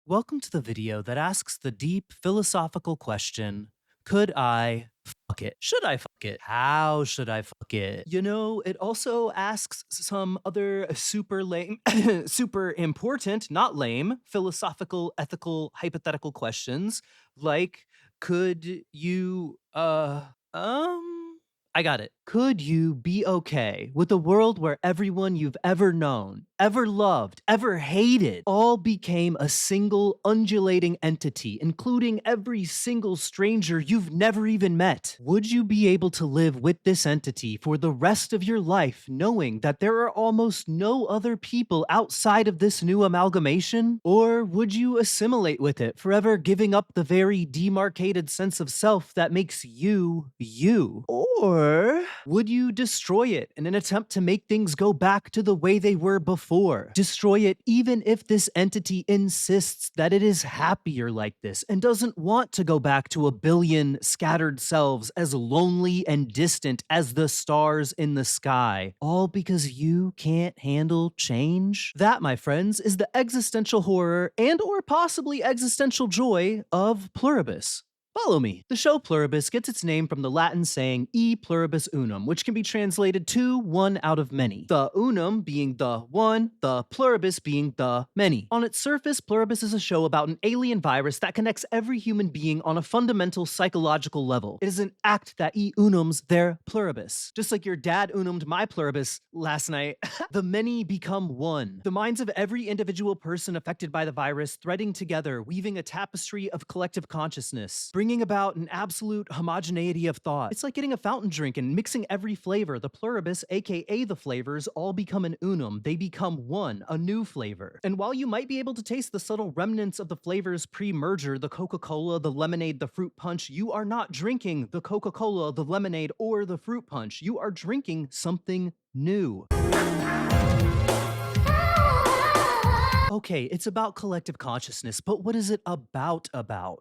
Welcome to the video that asks the deep philosophical question, could I fuck it? Should I fuck it? How should I fuck it? You know, it also asks some other super lame, super important, not lame, philosophical, ethical, hypothetical questions like, could you, I got it. Could you be okay with a world where everyone you've ever known, ever loved, ever hated, all became a single undulating entity, including every single stranger you've never even met? Would you be able to live with this entity for the rest of your life, knowing that there are almost no other people outside of this new amalgamation? Or would you assimilate with it, forever giving up the very demarcated sense of self that makes you, you? Or would you destroy it in an attempt to make things go back to the way they were before? Destroy it even if this entity insists that it is happier like this and doesn't want to go back to a billion scattered selves as lonely and distant as the stars in the sky, all because you can't handle change? That, my friends, is the existential horror and or possibly existential joy of Pluribus. Follow me. The show Pluribus gets its name from the Latin saying e pluribus unum, which can be translated to one out of many. The unum being the one, the pluribus being the many. On its surface, Pluribus is a show about an alien virus that connects every human being on a fundamental psychological level. It is an act that e unums their pluribus. Just like your dad unumed my pluribus last night, the many become one. The minds of every individual person affected by the virus threading together, weaving a tapestry of collective consciousness, bringing about an absolute homogeneity of thought. It's like getting a fountain drink and mixing every flavor. The pluribus, aka the flavors, all become an unum. They become one, a new flavor. And while you might be able to taste the subtle remnants of the flavors pre-merger, the Coca-Cola, the lemonade, the fruit punch, you are not drinking the Coca-Cola, the lemonade, or the fruit punch. You are drinking something new. Okay, it's about collective consciousness, but what is it about?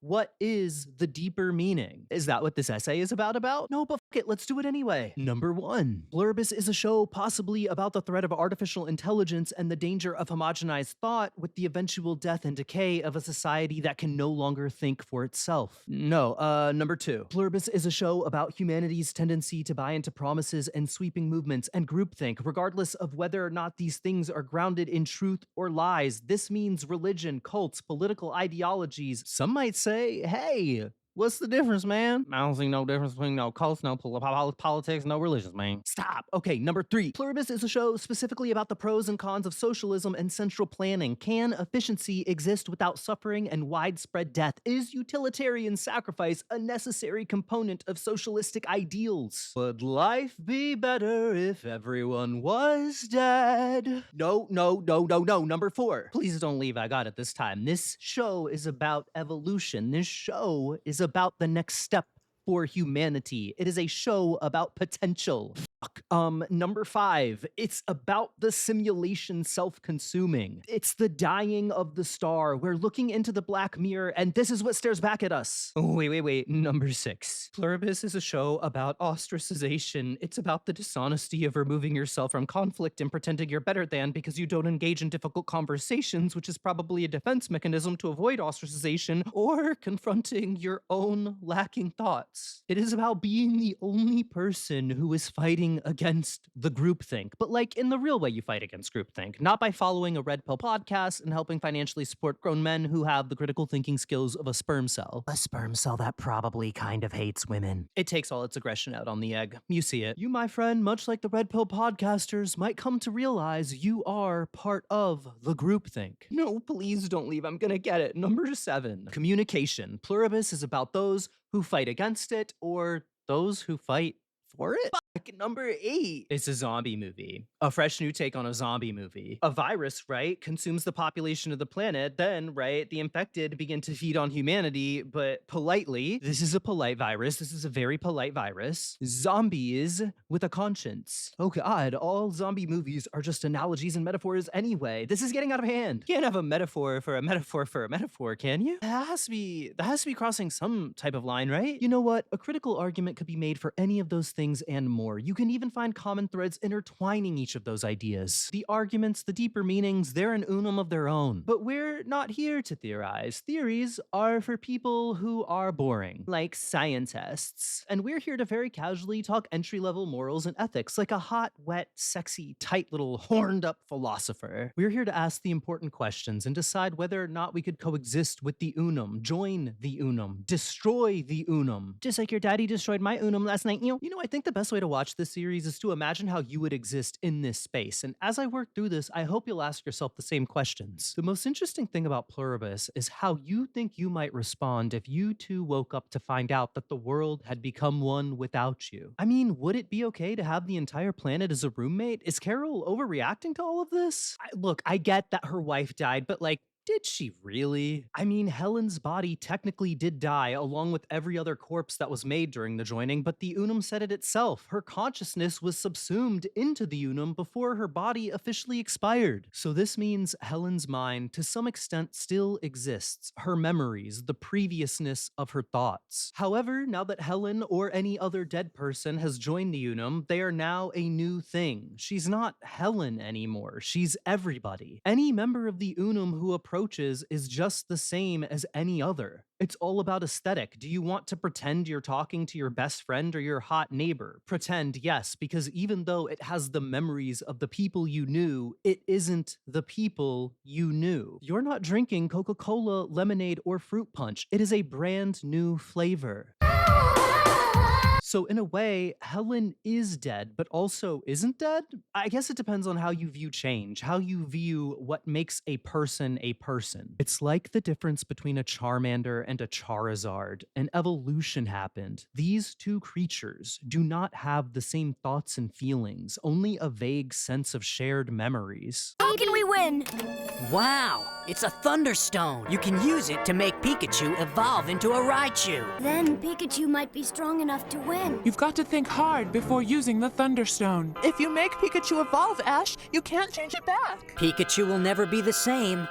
What is the deeper meaning? Is that what this essay is about? No, but fuck it, let's do it anyway. Number 1. Pluribus is a show possibly about the threat of artificial intelligence and the danger of homogenized thought with the eventual death and decay of a society that can no longer think for itself. No, number 2. Pluribus is a show about humanity's tendency to buy into promises and sweeping movements and groupthink, regardless of whether or not these things are grounded in truth or lies. This means religion, cults, political ideologies. Some might say, hey, what's the difference, man? I don't see no difference between no cults, no politics, no religions, man. Stop. Okay, number 3. Pluribus is a show specifically about the pros and cons of socialism and central planning. Can efficiency exist without suffering and widespread death? Is utilitarian sacrifice a necessary component of socialistic ideals? Would life be better if everyone was dead? No. Number 4. Please don't leave. I got it this time. This show is about evolution. This show is about the next step for humanity. It is a show about potential. Number 5. It's about the simulation self-consuming. It's the dying of the star. We're looking into the black mirror, and this is what stares back at us. Wait. Number 6. Pluribus is a show about ostracization. It's about the dishonesty of removing yourself from conflict and pretending you're better than because you don't engage in difficult conversations, which is probably a defense mechanism to avoid ostracization or confronting your own lacking thoughts. It is about being the only person who is fighting against the groupthink, but like in the real way you fight against groupthink, not by following a red pill podcast and helping financially support grown men who have the critical thinking skills of a sperm cell. A sperm cell that probably kind of hates women. It takes all its aggression out on the egg. You see it. You, my friend, much like the red pill podcasters, might come to realize you are part of the groupthink. No, please don't leave. I'm gonna get it. Number 7. Communication. Pluribus is about those who fight against it or those who fight for it? Number 8. It's a zombie movie. A fresh new take on a zombie movie. A virus, right, consumes the population of the planet. Then, right, the infected begin to feed on humanity, but politely. This is a polite virus. This is a very polite virus. Zombies with a conscience. Oh God, all zombie movies are just analogies and metaphors anyway. This is getting out of hand. You can't have a metaphor for a metaphor for a metaphor, can you? That has to be crossing some type of line, right? You know what? A critical argument could be made for any of those things things and more. You can even find common threads intertwining each of those ideas. The arguments, the deeper meanings, they're an unum of their own. But we're not here to theorize. Theories are for people who are boring, like scientists. And we're here to very casually talk entry-level morals and ethics like a hot, wet, sexy, tight little horned-up philosopher. We're here to ask the important questions and decide whether or not we could coexist with the unum, join the unum, destroy the unum. Just like your daddy destroyed my unum last night, you know, I think the best way to watch this series is to imagine how you would exist in this space. And as I work through this, I hope you'll ask yourself the same questions. The most interesting thing about Pluribus is how you think you might respond if you too woke up to find out that the world had become one without you. I mean, would it be okay to have the entire planet as a roommate? Is Carol overreacting to all of this? Look, I get that her wife died, but like, did she really? I mean, Helen's body technically did die along with every other corpse that was made during the joining, but the Unum said it itself. Her consciousness was subsumed into the Unum before her body officially expired. So this means Helen's mind, to some extent, still exists. Her memories, the previousness of her thoughts. However, now that Helen or any other dead person has joined the Unum, they are now a new thing. She's not Helen anymore. She's everybody. Any member of the Unum who approaches is just the same as any other. It's all about aesthetic. Do you want to pretend you're talking to your best friend or your hot neighbor? Pretend, yes, because even though it has the memories of the people you knew, it isn't the people you knew. You're not drinking Coca-Cola, lemonade, or fruit punch. It is a brand new flavor. So in a way, Helen is dead, but also isn't dead? I guess it depends on how you view change, how you view what makes a person a person. It's like the difference between a Charmander and a Charizard. An evolution happened. These two creatures do not have the same thoughts and feelings, only a vague sense of shared memories. How can we win? Wow, it's a Thunderstone. You can use it to make Pikachu evolve into a Raichu. Then Pikachu might be strong enough to win. You've got to think hard before using the Thunderstone. If you make Pikachu evolve, Ash, you can't change it back. Pikachu will never be the same.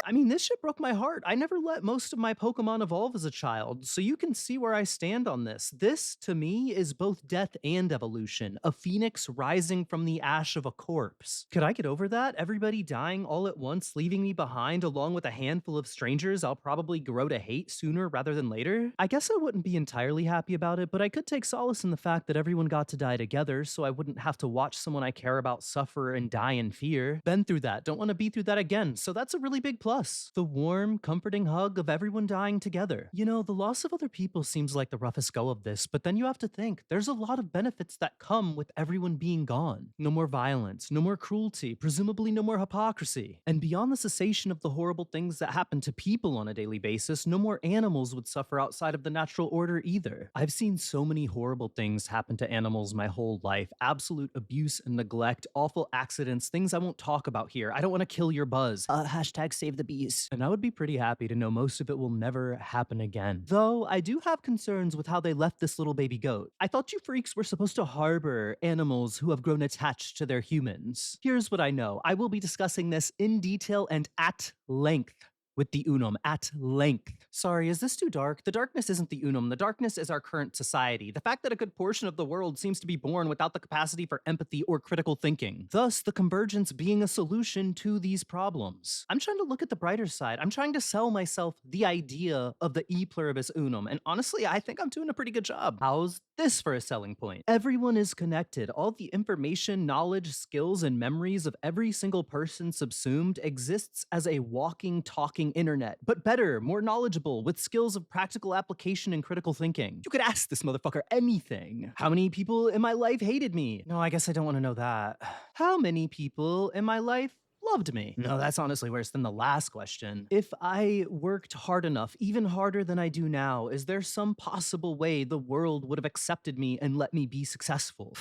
I mean, this shit broke my heart. I never let most of my Pokemon evolve as a child, so you can see where I stand on this. This, to me, is both death and evolution, a phoenix rising from the ash of a corpse. Could I get over that? Everybody dying all at once, leaving me behind along with a handful of strangers I'll probably grow to hate sooner rather than later? I guess I wouldn't be entirely happy about it, but I could take solace in the fact that everyone got to die together, so I wouldn't have to watch someone I care about suffer and die in fear. Been through that, don't want to be through that again, so that's a really big plus. The warm, comforting hug of everyone dying together. You know, the loss of other people seems like the roughest go of this, but then you have to think, there's a lot of benefits that come with everyone being gone. No more violence, no more cruelty, presumably no more hypocrisy. And beyond the cessation of the horrible things that happen to people on a daily basis, no more animals would suffer outside of the natural order either. I've seen so many horrible things happen to animals my whole life. Absolute abuse and neglect, awful accidents, things I won't talk about here. I don't want to kill your buzz. Hashtag save the bees. And I would be pretty happy to know most of it will never happen again. Though I do have concerns with how they left this little baby goat. I thought you freaks were supposed to harbor animals who have grown attached to their humans. Here's what I know. I will be discussing this in detail and at length with the Unum, at length. Sorry, is this too dark? The darkness isn't the Unum. The darkness is our current society. The fact that a good portion of the world seems to be born without the capacity for empathy or critical thinking. Thus, the convergence being a solution to these problems. I'm trying to look at the brighter side. I'm trying to sell myself the idea of the E Pluribus Unum, and honestly, I think I'm doing a pretty good job. How's this for a selling point? Everyone is connected. All the information, knowledge, skills, and memories of every single person subsumed exists as a walking, talking internet, but better, more knowledgeable, with skills of practical application and critical thinking. You could ask this motherfucker anything. How many people in my life hated me? No, I guess I don't want to know that. How many people in my life loved me? No, that's honestly worse than the last question. If I worked hard enough, even harder than I do now, is there some possible way the world would have accepted me and let me be successful?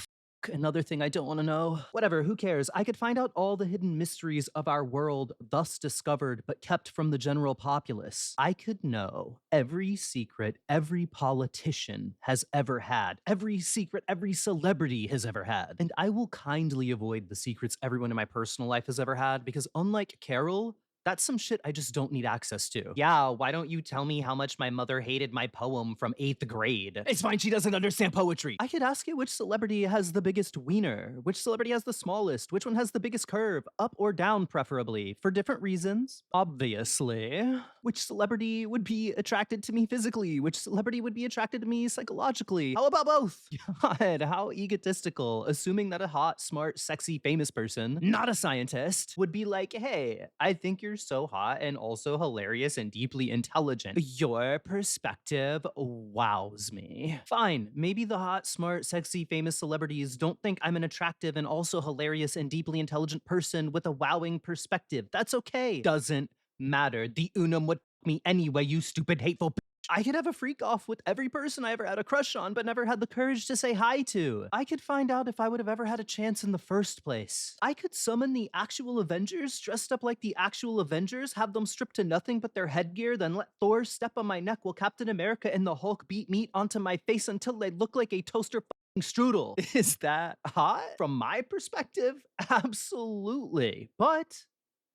Another thing I don't want to know. Whatever, who cares? I could find out all the hidden mysteries of our world thus discovered but kept from the general populace. I could know every secret every politician has ever had, every secret every celebrity has ever had. And I will kindly avoid the secrets everyone in my personal life has ever had because unlike Carol, That's some shit I just don't need access to. Yeah, why don't you tell me how much my mother hated my poem from 8th grade? It's fine, she doesn't understand poetry. I could ask you which celebrity has the biggest wiener, which celebrity has the smallest, which one has the biggest curve, up or down preferably, for different reasons, obviously. Which celebrity would be attracted to me physically, which celebrity would be attracted to me psychologically. How about both? God, how egotistical, assuming that a hot, smart, sexy, famous person, not a scientist, would be like, hey, I think you're so hot and also hilarious and deeply intelligent. Your perspective wows me. Fine, maybe the hot, smart, sexy, famous celebrities don't think I'm an attractive and also hilarious and deeply intelligent person with a wowing perspective. That's okay. Doesn't matter. The Unum would me anyway, you stupid, hateful bitch. I could have a freak off with every person I ever had a crush on, but never had the courage to say hi to. I could find out if I would have ever had a chance in the first place. I could summon the actual Avengers dressed up like the actual Avengers, have them stripped to nothing but their headgear, then let Thor step on my neck while Captain America and the Hulk beat meat onto my face until they look like a toaster strudel. Is that hot? From my perspective, absolutely. But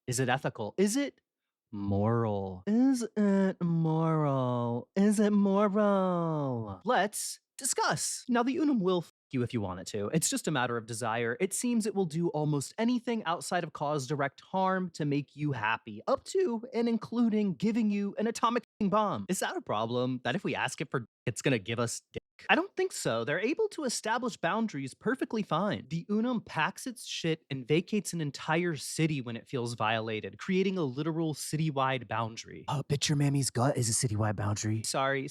is it ethical? Is it moral? Is it moral? Is it moral? Let's discuss. Now, the Unum will you if you want it to. It's just a matter of desire. It seems it will do almost anything outside of cause direct harm to make you happy, up to and including giving you an atomic bomb. Is that a problem? That if we ask it for it's gonna give us dick? I don't think so. They're able to establish boundaries perfectly fine. The Unum packs its shit and vacates an entire city when it feels violated, creating a literal citywide boundary. Bitch, your mammy's gut is a citywide boundary. Sorry,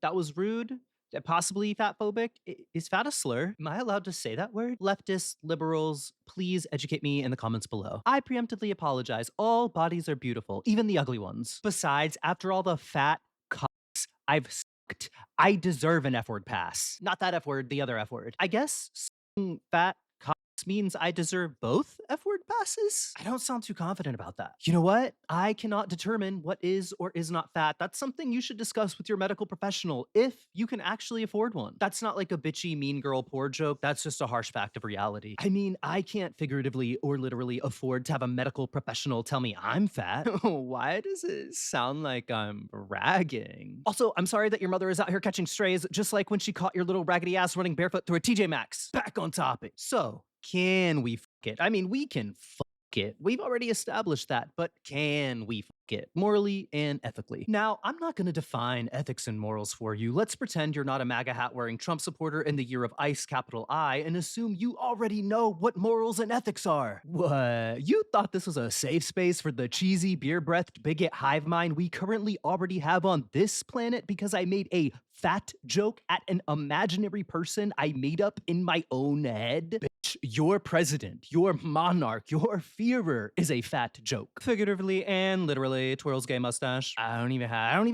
that was rude. Possibly fatphobic. Is fat a slur? Am I allowed to say that word? Leftists, liberals, please educate me in the comments below. I preemptively apologize. All bodies are beautiful, even the ugly ones. Besides, after all the fat cocks I've sucked, I deserve an F-word pass. Not that F-word, the other F-word. I guess sucking fat cocks means I deserve both F-word passes? I don't sound too confident about that. You know what? I cannot determine what is or is not fat. That's something you should discuss with your medical professional if you can actually afford one. That's not like a bitchy mean girl poor joke. That's just a harsh fact of reality. I mean, I can't figuratively or literally afford to have a medical professional tell me I'm fat. Why does it sound like I'm bragging? Also, I'm sorry that your mother is out here catching strays, just like when she caught your little raggedy ass running barefoot through a TJ Maxx. Back on topic. So, can we fuck it? I mean, we can fuck it. We've already established that, but can we fuck it? Morally and ethically. Now, I'm not going to define ethics and morals for you. Let's pretend you're not a MAGA hat wearing Trump supporter in the year of ICE, capital I, and assume you already know what morals and ethics are. What? You thought this was a safe space for the cheesy, beer-breathed bigot hive mind we currently already have on this planet because I made a fat joke at an imaginary person I made up in my own head? Bitch, your president, your monarch, your Führer is a fat joke. Figuratively and literally, twirls gay mustache. I don't even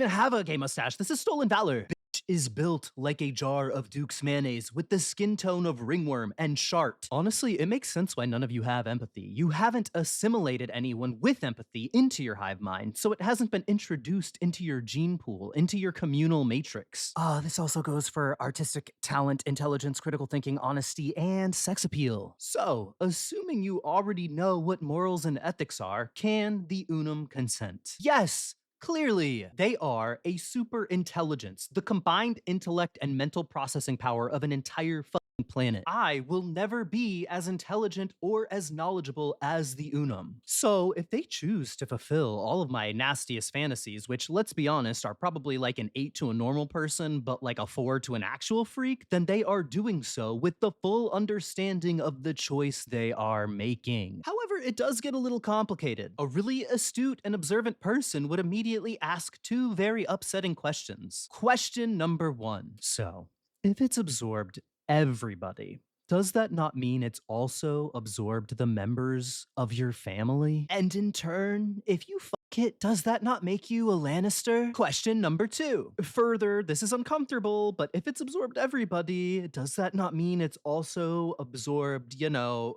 have a gay mustache. This is stolen valor. Is built like a jar of Duke's mayonnaise with the skin tone of ringworm and shart. Honestly, it makes sense why none of you have empathy. You haven't assimilated anyone with empathy into your hive mind, so it hasn't been introduced into your gene pool, into your communal matrix. This also goes for artistic talent, intelligence, critical thinking, honesty, and sex appeal. So, assuming you already know what morals and ethics are, can the Unum consent? Yes! Clearly, they are a super intelligence, the combined intellect and mental processing power of an entire planet. I will never be as intelligent or as knowledgeable as the Unum. So if they choose to fulfill all of my nastiest fantasies, which let's be honest are probably like an 8 to a normal person, but like a 4 to an actual freak, then they are doing so with the full understanding of the choice they are making. However, it does get a little complicated. A really astute and observant person would immediately ask two very upsetting questions. Question number 1. So, if it's absorbed everybody, does that not mean it's also absorbed the members of your family? And in turn, if you fuck it, does that not make you a Lannister? Question number 2. Further, this is uncomfortable, but if it's absorbed everybody, does that not mean it's also absorbed, you know,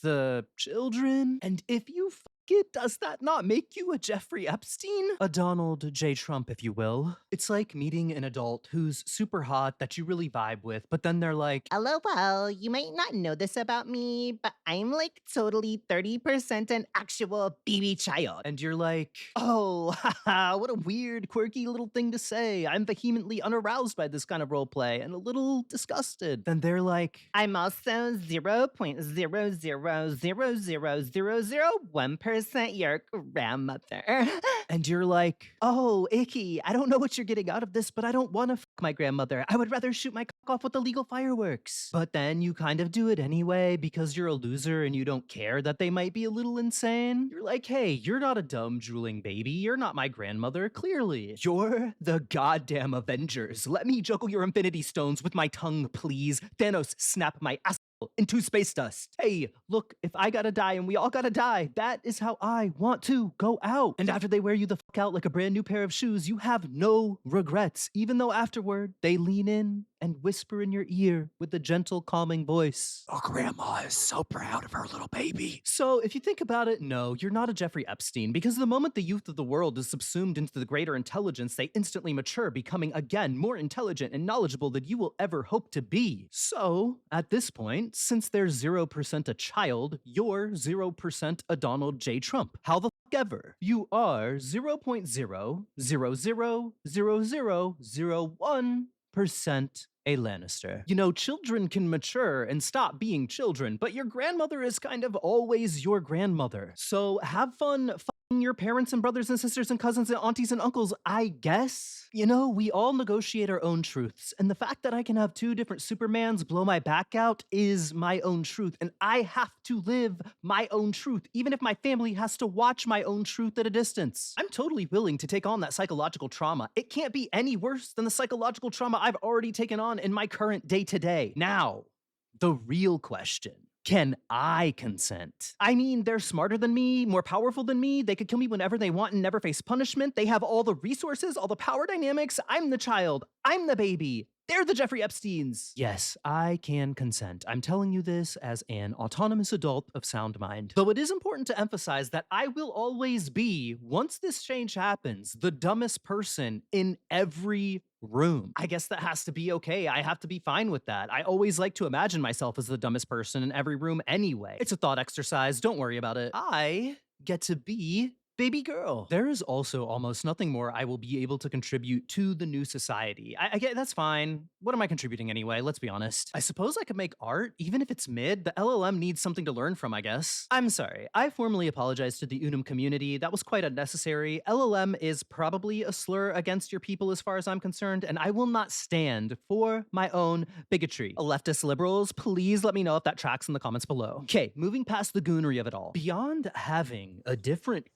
the children? And if you it, does that not make you a Jeffrey Epstein? A Donald J. Trump, if you will. It's like meeting an adult who's super hot that you really vibe with, but then they're like, LOL, you might not know this about me, but I'm like totally 30% an actual baby child. and you're like, oh, haha, what a weird, quirky little thing to say. I'm vehemently unaroused by this kind of roleplay and a little disgusted. Then they're like, I'm also 0.0000001% your grandmother. and you're like, oh, icky, I don't know what you're getting out of this, but I don't want to fuck my grandmother. I would rather shoot my cock off with illegal fireworks. But then you kind of do it anyway because you're a loser and you don't care that they might be a little insane. You're like, hey, you're not a dumb drooling baby. You're not my grandmother, clearly. You're the goddamn Avengers. Let me juggle your infinity stones with my tongue, please. Thanos, snap my ass into space dust. Hey, look, if I gotta die and we all gotta die, that is how I want to go out. And after they wear you the fuck out like a brand new pair of shoes, you have no regrets, even though afterward they lean in and whisper in your ear with a gentle, calming voice. Oh, grandma is so proud of her little baby. So if you think about it, no, you're not a Jeffrey Epstein, because the moment the youth of the world is subsumed into the greater intelligence, they instantly mature, becoming again more intelligent and knowledgeable than you will ever hope to be. So at this point, since they're 0% a child, you're 0% a Donald J. Trump. How the fuck ever? You are 0.0000001% a Lannister. You know, children can mature and stop being children, but your grandmother is kind of always your grandmother. So have fun fucking your parents and brothers and sisters and cousins and aunties and uncles, I guess. You know, we all negotiate our own truths, and the fact that I can have two different Supermans blow my back out is my own truth, and I have to live my own truth, even if my family has to watch my own truth at a distance. I'm totally willing to take on that psychological trauma. It can't be any worse than the psychological trauma I've already taken on in my current day-to-day. Now, the real question. Can I consent? I mean, they're smarter than me, more powerful than me. They could kill me whenever they want and never face punishment. They have all the resources, all the power dynamics. I'm the child. I'm the baby. They're the Jeffrey Epsteins. Yes, I can consent. I'm telling you this as an autonomous adult of sound mind. Though it is important to emphasize that I will always be, once this change happens, the dumbest person in every room. I guess that has to be okay. I have to be fine with that. I always like to imagine myself as the dumbest person in every room anyway. It's a thought exercise. Don't worry about it. I get to be baby girl. There is also almost nothing more I will be able to contribute to the new society. I get that's fine. What am I contributing anyway? Let's be honest. I suppose I could make art, even if it's mid. The LLM needs something to learn from, I guess. I'm sorry. I formally apologize to the Unum community. That was quite unnecessary. LLM is probably a slur against your people as far as I'm concerned, and I will not stand for my own bigotry. Leftist liberals, please let me know if that tracks in the comments below. Okay, moving past the goonery of it all. Beyond having a different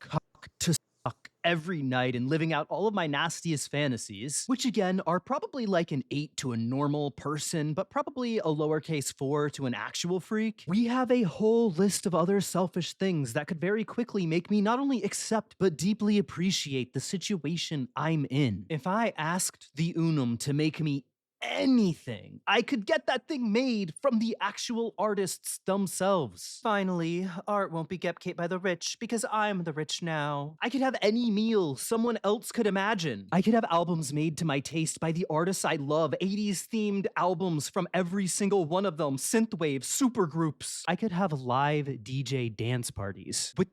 to suck every night and living out all of my nastiest fantasies, which again are probably like an 8 to a normal person, but probably a lowercase 4 to an actual freak, we have a whole list of other selfish things that could very quickly make me not only accept but deeply appreciate the situation I'm in. If I asked the Unum to make me anything, I could get that thing made from the actual artists themselves. Finally, art won't be kept by the rich because I'm the rich now. I could have any meal someone else could imagine. I could have albums made to my taste by the artists I love, 80s themed albums from every single one of them, synthwave, supergroups. I could have live DJ dance parties with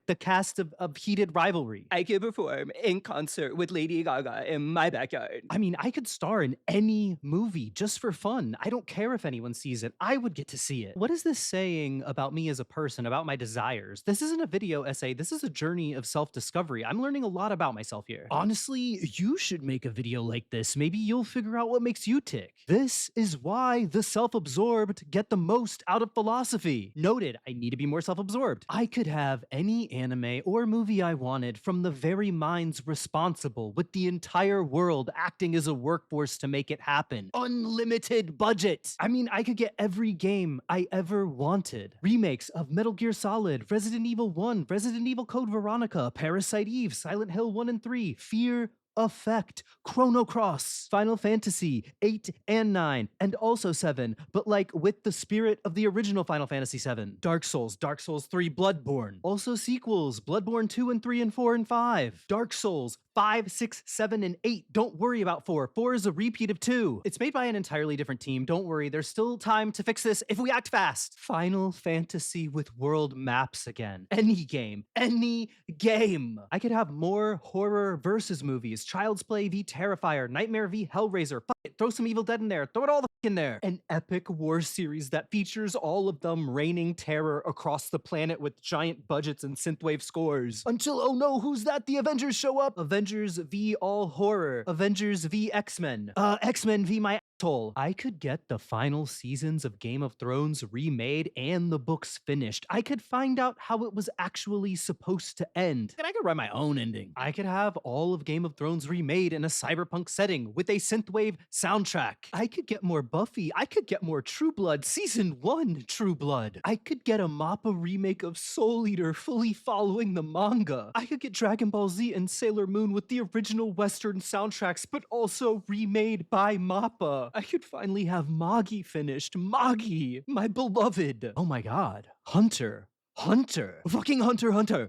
the cast of Heated Rivalry. I could perform in concert with Lady Gaga in my backyard. I mean, I could star in any movie just for fun. I don't care if anyone sees it. I would get to see it. What is this saying about me as a person, about my desires? This isn't a video essay. This is a journey of self-discovery. I'm learning a lot about myself here. Honestly, you should make a video like this. Maybe you'll figure out what makes you tick. This is why the self-absorbed get the most out of philosophy. Noted, I need to be more self-absorbed. I could have any anime or movie I wanted from the very minds responsible, with the entire world acting as a workforce to make it happen. Unlimited budget. I mean, I could get every game I ever wanted. Remakes of Metal Gear Solid, Resident Evil 1, Resident Evil Code Veronica, Parasite Eve, Silent Hill 1 and 3, Fear, Effect, Chrono Cross, Final Fantasy 8 and 9, and also 7, but like with the spirit of the original Final Fantasy 7. Dark Souls 3, Bloodborne. Also sequels, Bloodborne 2 and 3 and 4 and 5. Dark Souls 5, 6, 7, and 8. Don't worry about 4. 4 is a repeat of 2. It's made by an entirely different team. Don't worry, there's still time to fix this if we act fast. Final Fantasy with world maps again. Any game. Any game. I could have more horror versus movies. Child's Play v Terrifier, Nightmare v Hellraiser. Fuck it, throw some Evil Dead in there. Throw it all the in there. An epic war series that features all of them raining terror across the planet with giant budgets and synthwave scores. Until, oh no, who's that? The Avengers show up. Avengers v all horror. Avengers v X-Men. X-Men v my asshole. I could get the final seasons of Game of Thrones remade and the books finished. I could find out how it was actually supposed to end. And I could write my own ending. I could have all of Game of Thrones remade in a cyberpunk setting with a synthwave soundtrack. I could get more Buffy. I could get more True Blood Season 1 True Blood. I could get a MAPPA remake of Soul Eater fully following the manga. I could get Dragon Ball Z and Sailor Moon with the original Western soundtracks, but also remade by MAPPA. I could finally have Magi finished. Magi, my beloved. Oh my god. Hunter. Fucking Hunter.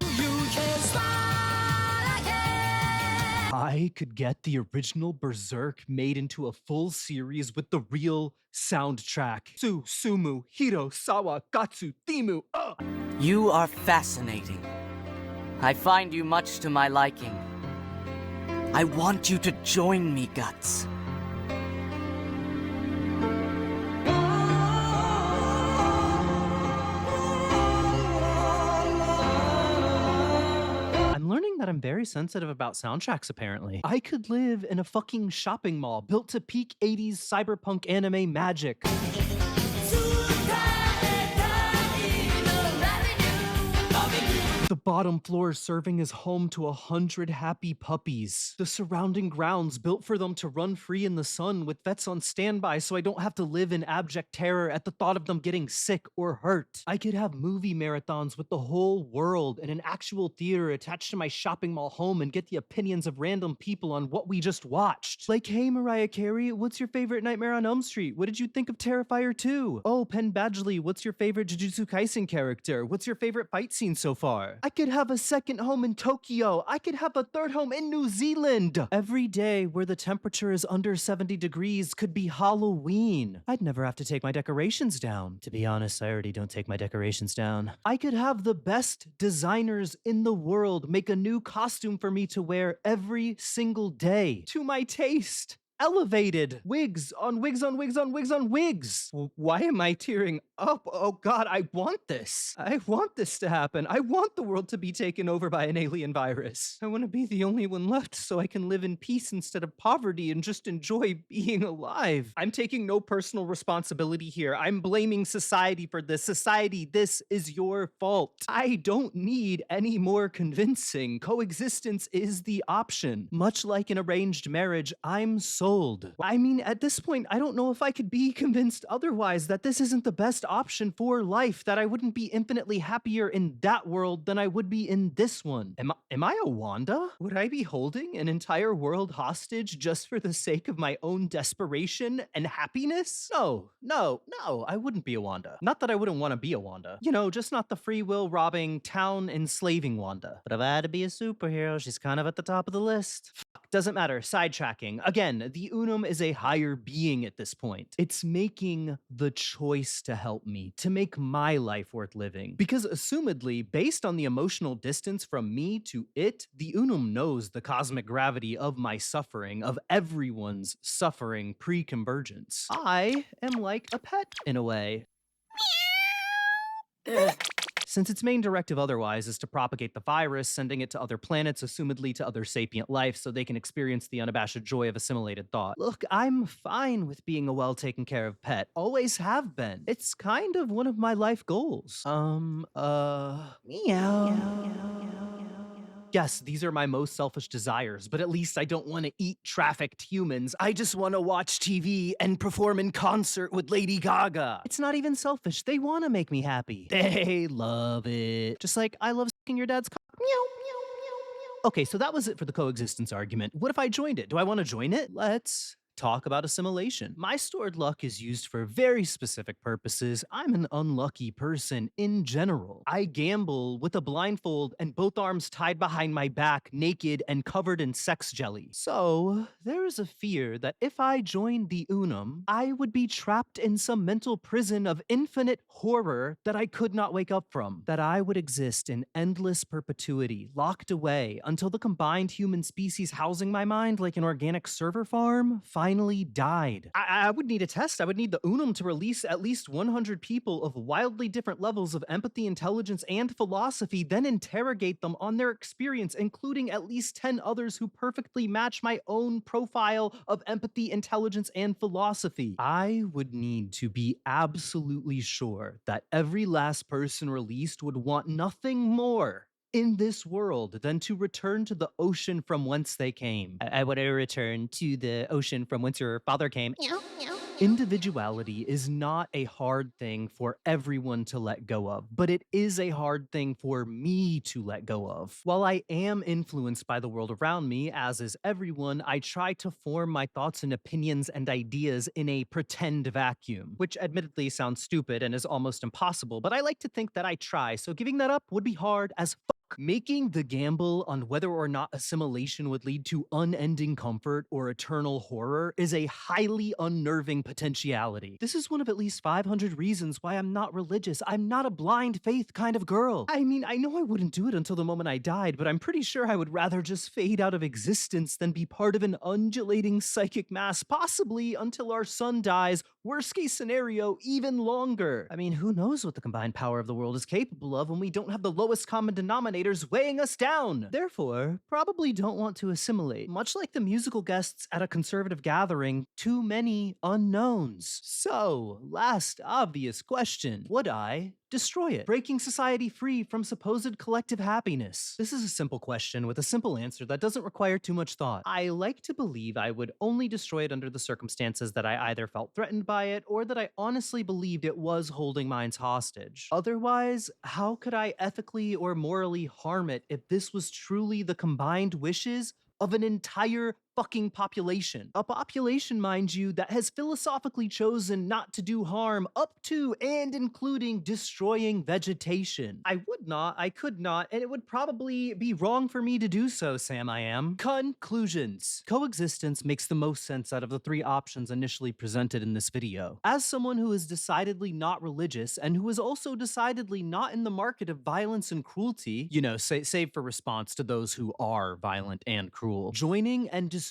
I could get the original Berserk made into a full series with the real soundtrack. Sumu, Hiro, Sawa, Gatsu, Thimu. You are fascinating. I find you much to my liking. I want you to join me, Guts. I'm learning that I'm very sensitive about soundtracks, apparently. I could live in a fucking shopping mall built to peak 80s cyberpunk anime magic. The bottom floor serving as home to 100 happy puppies. The surrounding grounds built for them to run free in the sun with vets on standby so I don't have to live in abject terror at the thought of them getting sick or hurt. I could have movie marathons with the whole world in an actual theater attached to my shopping mall home and get the opinions of random people on what we just watched. Like, hey Mariah Carey, what's your favorite Nightmare on Elm Street? What did you think of Terrifier 2? Oh, Penn Badgley, what's your favorite Jujutsu Kaisen character? What's your favorite fight scene so far? I could have a second home in Tokyo. I could have a third home in New Zealand. Every day where the temperature is under 70 degrees could be Halloween. I'd never have to take my decorations down. To be honest, I already don't take my decorations down. I could have the best designers in the world make a new costume for me to wear every single day to my taste. Elevated. Wigs on wigs on wigs on wigs on wigs. Why am I tearing up? Oh god, I want this. I want this to happen. I want the world to be taken over by an alien virus. I want to be the only one left so I can live in peace instead of poverty and just enjoy being alive. I'm taking no personal responsibility here. I'm blaming society for this. Society, this is your fault. I don't need any more convincing. Coexistence is the option. Much like an arranged marriage, I'm sold. I mean, at this point, I don't know if I could be convinced otherwise that this isn't the best option for life, that I wouldn't be infinitely happier in that world than I would be in this one. Am I a Wanda? Would I be holding an entire world hostage just for the sake of my own desperation and happiness? No, I wouldn't be a Wanda. Not that I wouldn't want to be a Wanda. You know, just not the free will robbing, town enslaving Wanda. But if I had to be a superhero, she's kind of at the top of the list. Doesn't matter. Sidetracking. Again, the Unum is a higher being at this point. It's making the choice to help me, to make my life worth living. Because assumedly, based on the emotional distance from me to it, the Unum knows the cosmic gravity of my suffering, of everyone's suffering pre-convergence. I am like a pet in a way. Since its main directive otherwise is to propagate the virus, sending it to other planets, assumedly to other sapient life, so they can experience the unabashed joy of assimilated thought. Look, I'm fine with being a well-taken care of pet. Always have been. It's kind of one of my life goals. Yes, these are my most selfish desires, but at least I don't want to eat trafficked humans. I just want to watch TV and perform in concert with Lady Gaga. It's not even selfish. They want to make me happy. They love it. Just like I love sucking your dad's cock. Meow, meow, meow, meow. Okay, so that was it for the coexistence argument. What if I joined it? Do I want to join it? Let's talk about assimilation. My stored luck is used for very specific purposes. I'm an unlucky person in general. I gamble with a blindfold and both arms tied behind my back, naked and covered in sex jelly. So, there is a fear that if I joined the Unum, I would be trapped in some mental prison of infinite horror that I could not wake up from. That I would exist in endless perpetuity, locked away until the combined human species housing my mind like an organic server farm finally died. I would need a test. I would need the Unum to release at least 100 people of wildly different levels of empathy, intelligence, and philosophy, then interrogate them on their experience, including at least 10 others who perfectly match my own profile of empathy, intelligence, and philosophy. I would need to be absolutely sure that every last person released would want nothing more in this world than to return to the ocean from whence they came. I want to return to the ocean from whence your father came. Meow, meow. Individuality is not a hard thing for everyone to let go of, but it is a hard thing for me to let go of. While I am influenced by the world around me, as is everyone, I try to form my thoughts and opinions and ideas in a pretend vacuum, which admittedly sounds stupid and is almost impossible, but I like to think that I try, so giving that up would be hard as fuck. Making the gamble on whether or not assimilation would lead to unending comfort or eternal horror is a highly unnerving potentiality. This is one of at least 500 reasons why I'm not religious. I'm not a blind faith kind of girl. I mean, I know I wouldn't do it until the moment I died, but I'm pretty sure I would rather just fade out of existence than be part of an undulating psychic mass, possibly until our sun dies, worst case scenario, even longer. I mean, who knows what the combined power of the world is capable of when we don't have the lowest common denominator weighing us down. Therefore, probably don't want to assimilate. Much like the musical guests at a conservative gathering, too many unknowns. So, last obvious question. Would I destroy it, breaking society free from supposed collective happiness? This is a simple question with a simple answer that doesn't require too much thought. I like to believe I would only destroy it under the circumstances that I either felt threatened by it or that I honestly believed it was holding minds hostage. Otherwise, how could I ethically or morally harm it if this was truly the combined wishes of an entire fucking population? A population, mind you, that has philosophically chosen not to do harm up to and including destroying vegetation. I would not, I could not, and it would probably be wrong for me to do so, Sam I am. Conclusions. Coexistence makes the most sense out of the three options initially presented in this video. As someone who is decidedly not religious and who is also decidedly not in the market of violence and cruelty, you know, save for response to those who are violent and cruel, joining and destroying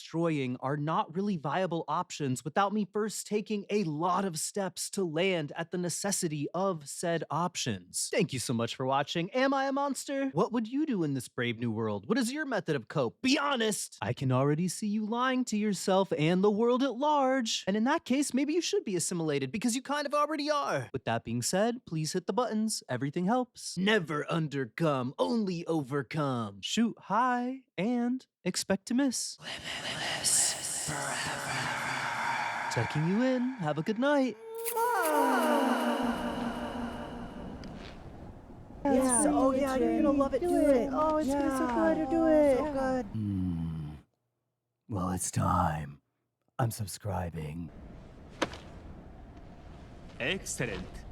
are not really viable options without me first taking a lot of steps to land at the necessity of said options. Thank you so much for watching. Am I a monster? What would you do in this brave new world? What is your method of cope? Be honest! I can already see you lying to yourself and the world at large. And in that case, maybe you should be assimilated because you kind of already are. With that being said, please hit the buttons. Everything helps. Never undercome, only overcome. Shoot high and expect to miss. Limitless forever. Checking you in. Have a good night. Yeah. Oh yeah, you're gonna love it. Do it. Oh, it's gonna be so good. Do it. So good. Well, it's time. I'm subscribing. Excellent.